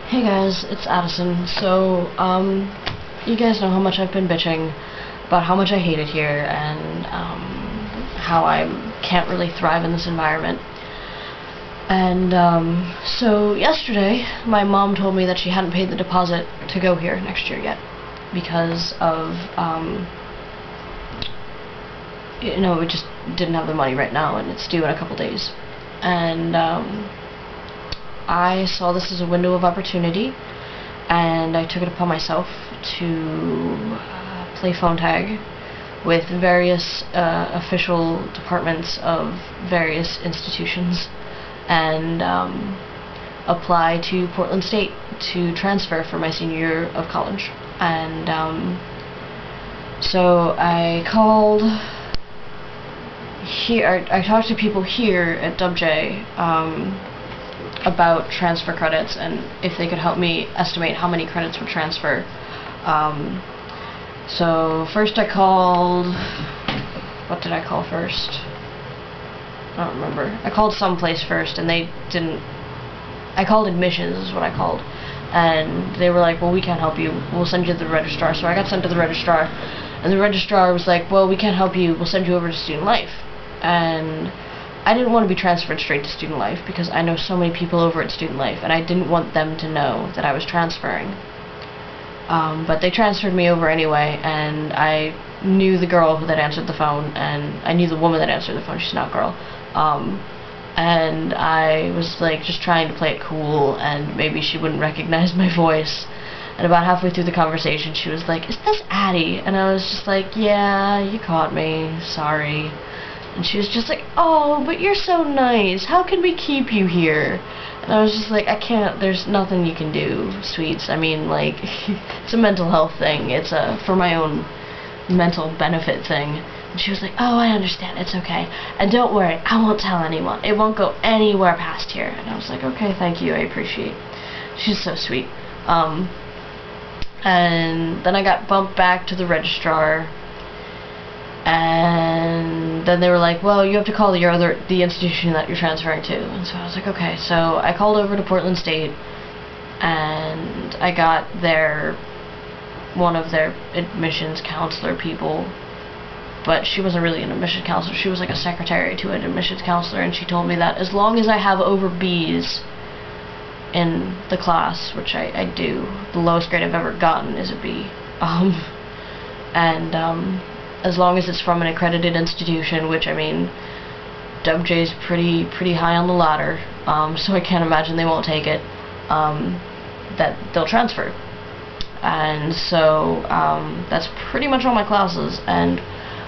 Hey guys, it's Addison. So, you guys know how much I've been bitching about how much I hate it here and, how I can't really thrive in this environment. And, so yesterday, my mom told me that she hadn't paid the deposit to go here next year yet because of, we just didn't have the money right now and it's due in a couple days. And, I saw this as a window of opportunity, and I took it upon myself to play phone tag with various official departments of various institutions and apply to Portland State to transfer for my senior year of college. And so I called here. I talked to people here at WJ about transfer credits and if they could help me estimate how many credits would transfer. So first I called, what did I call first? I don't remember. I called someplace first and they didn't, I called admissions is what I called, and they were like, well, we can't help you, we'll send you to the registrar. So I got sent to the registrar and the registrar was like, well, we can't help you, we'll send you over to Student Life. And I didn't want to be transferred straight to Student Life because I know so many people over at Student Life and I didn't want them to know that I was transferring. But they transferred me over anyway, and I knew the girl that answered the phone, and I knew the woman that answered the phone. She's not a girl. And I was like just trying to play it cool and maybe she wouldn't recognize my voice. And about halfway through the conversation she was like, is this Addie? And I was just like, yeah, you caught me, sorry. And she was just like, oh, but you're so nice. How can we keep you here? And I was just like, I can't, there's nothing you can do, sweets. I mean, like, it's a mental health thing. It's a, for my own mental benefit thing. And she was like, oh, I understand. It's okay. And don't worry, I won't tell anyone. It won't go anywhere past here. And I was like, okay, thank you. I appreciate it. She's so sweet. And then I got bumped back to the registrar. And then they were like, well, you have to call the institution that you're transferring to. And so I was like, okay. So I called over to Portland State, and I got one of their admissions counselor people, but she wasn't really an admissions counselor. She was like a secretary to an admissions counselor, and she told me that as long as I have over B's in the class, which I do, the lowest grade I've ever gotten is a B. As long as it's from an accredited institution, which, I mean, WJ's pretty high on the ladder, so I can't imagine they won't take it, that they'll transfer. And so, that's pretty much all my classes, and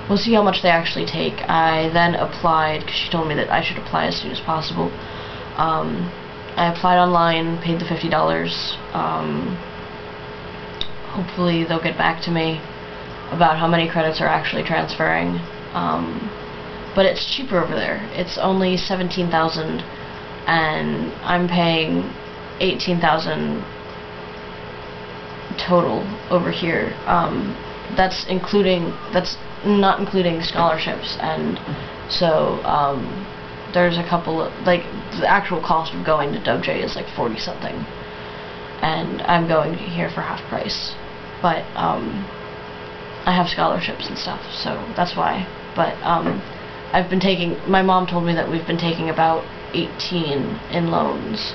we'll see how much they actually take. I then applied, because she told me that I should apply as soon as possible. I applied online, paid the $50, hopefully they'll get back to me about how many credits are actually transferring, but it's cheaper over there. It's only $17,000 and I'm paying $18,000 total over here. That's not including scholarships, and so there's a couple of, like, the actual cost of going to WJ is like 40 something, and I'm going here for half price, but I have scholarships and stuff, so that's why. But I've been taking, my mom told me that we've been taking about 18 in loans,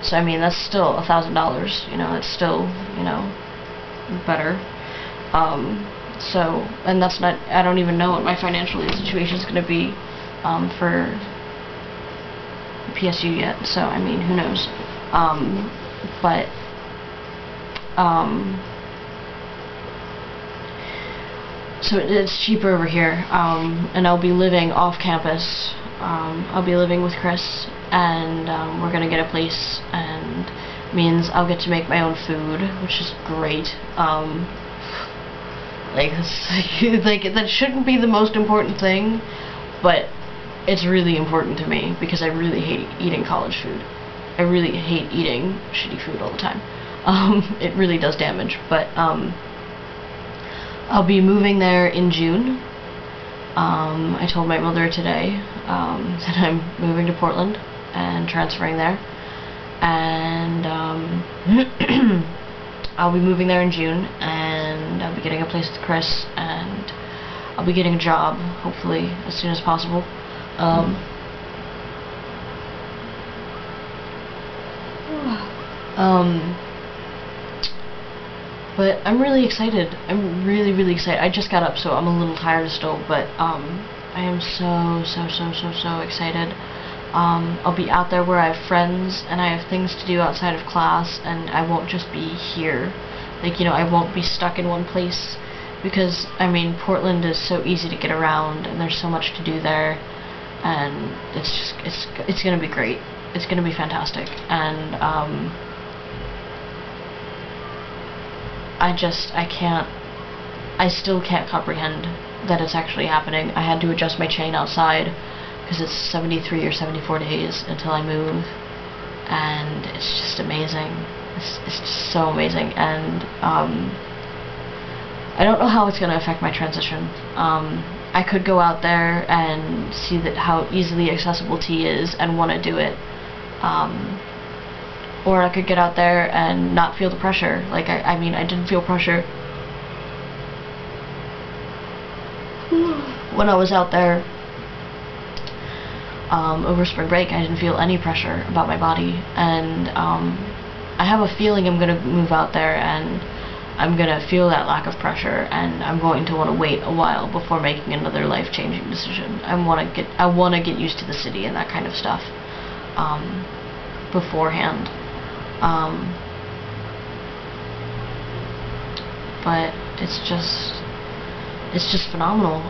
so I mean that's still $1,000, you know, it's still, you know, better. So, and that's not, I don't even know what my financial situation is going to be for PSU yet, so I mean, who knows. So it's cheaper over here, and I'll be living off campus. I'll be living with Chris, and we're gonna get a place, and means I'll get to make my own food, which is great. Like that shouldn't be the most important thing, but it's really important to me because I really hate eating college food. I really hate eating shitty food all the time. It really does damage, but I'll be moving there in June. I told my mother today that I'm moving to Portland and transferring there. And I'll be moving there in June, and I'll be getting a place with Chris, and I'll be getting a job, hopefully, as soon as possible. But I'm really excited. I'm really, really excited. I just got up, so I'm a little tired still, but I am so excited. I'll be out there where I have friends, and I have things to do outside of class, and I won't just be here. Like, you know, I won't be stuck in one place, because, I mean, Portland is so easy to get around, and there's so much to do there, and it's gonna be great. It's gonna be fantastic, and, I still can't comprehend that it's actually happening. I had to adjust my chain outside, because it's 73 or 74 days until I move, and it's just amazing. It's just so amazing, and I don't know how it's going to affect my transition. I could go out there and see that how easily accessible tea is and want to do it, or I could get out there and not feel the pressure. Like, I mean, I didn't feel pressure when I was out there over spring break. I didn't feel any pressure about my body, and I have a feeling I'm gonna move out there and I'm gonna feel that lack of pressure, and I'm going to want to wait a while before making another life-changing decision. I want to get used to the city and that kind of stuff beforehand. But it's just phenomenal.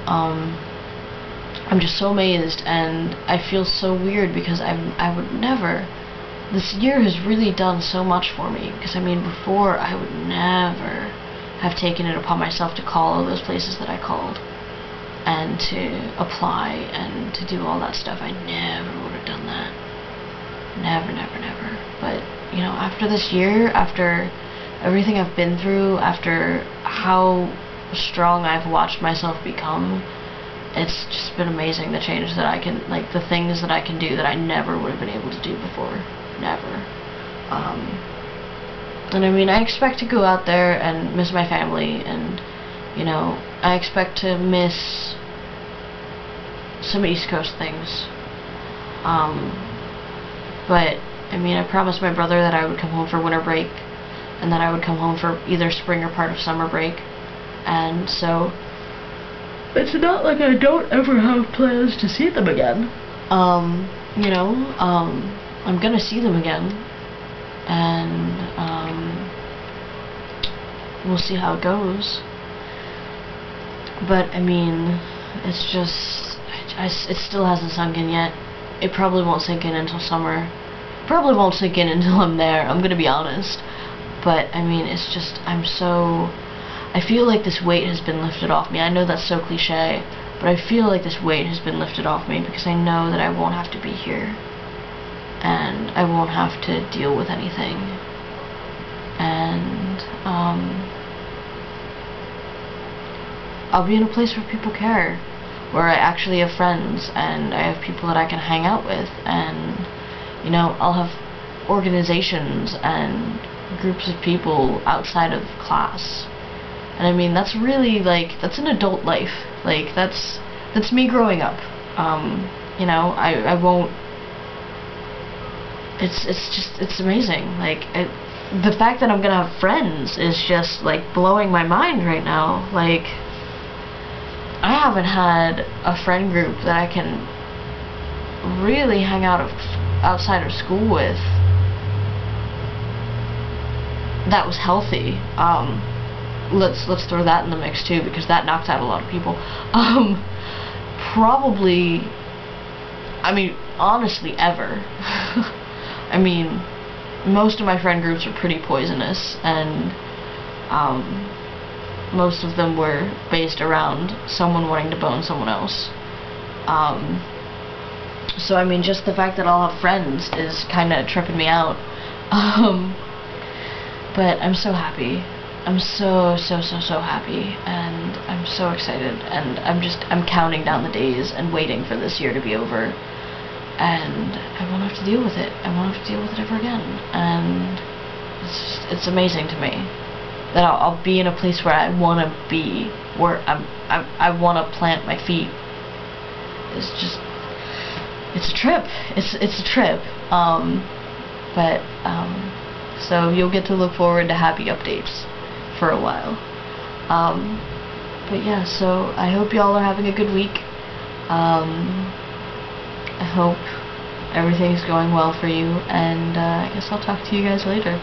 I'm just so amazed, and I feel so weird because I would never. This year has really done so much for me, because I mean, before I would never have taken it upon myself to call all those places that I called, and to apply and to do all that stuff. I never would have done that. Never. But, you know, after this year, after everything I've been through, after how strong I've watched myself become, it's just been amazing, the change that I can, like, the things that I can do that I never would have been able to do before. Never. And I mean, I expect to go out there and miss my family, and, you know, I expect to miss some East Coast things. But, I mean, I promised my brother that I would come home for winter break, and that I would come home for either spring or part of summer break, and so it's not like I don't ever have plans to see them again. You know, I'm gonna see them again, and we'll see how it goes. But I mean, it's just, it still hasn't sunk in yet. It probably won't sink in until summer. Probably won't sink in until I'm there, I'm gonna be honest. But I mean, it's just, I feel like this weight has been lifted off me. I know that's so cliche, but I feel like this weight has been lifted off me, because I know that I won't have to be here, and I won't have to deal with anything, and I'll be in a place where people care, where I actually have friends, and I have people that I can hang out with, and, you know, I'll have organizations and groups of people outside of class. And I mean, that's really, like, that's an adult life. Like, that's me growing up. You know, I won't, it's amazing. Like, the fact that I'm gonna have friends is just, like, blowing my mind right now. Like, I haven't had a friend group that I can really hang out outside of school with that was healthy. Let's throw that in the mix too, because that knocks out a lot of people. Probably, I mean, honestly, ever. I mean, most of my friend groups are pretty poisonous, and most of them were based around someone wanting to bone someone else. So I mean, just the fact that I'll have friends is kind of tripping me out. But I'm so happy. I'm so happy, and I'm so excited, and I'm counting down the days and waiting for this year to be over, and I won't have to deal with it. I won't have to deal with it ever again, and it's just it's amazing to me that I'll be in a place where I want to be, where I want to plant my feet. It's just, it's a trip. It's a trip. So you'll get to look forward to happy updates for a while. But yeah, so I hope y'all are having a good week. I hope everything's going well for you, and I guess I'll talk to you guys later.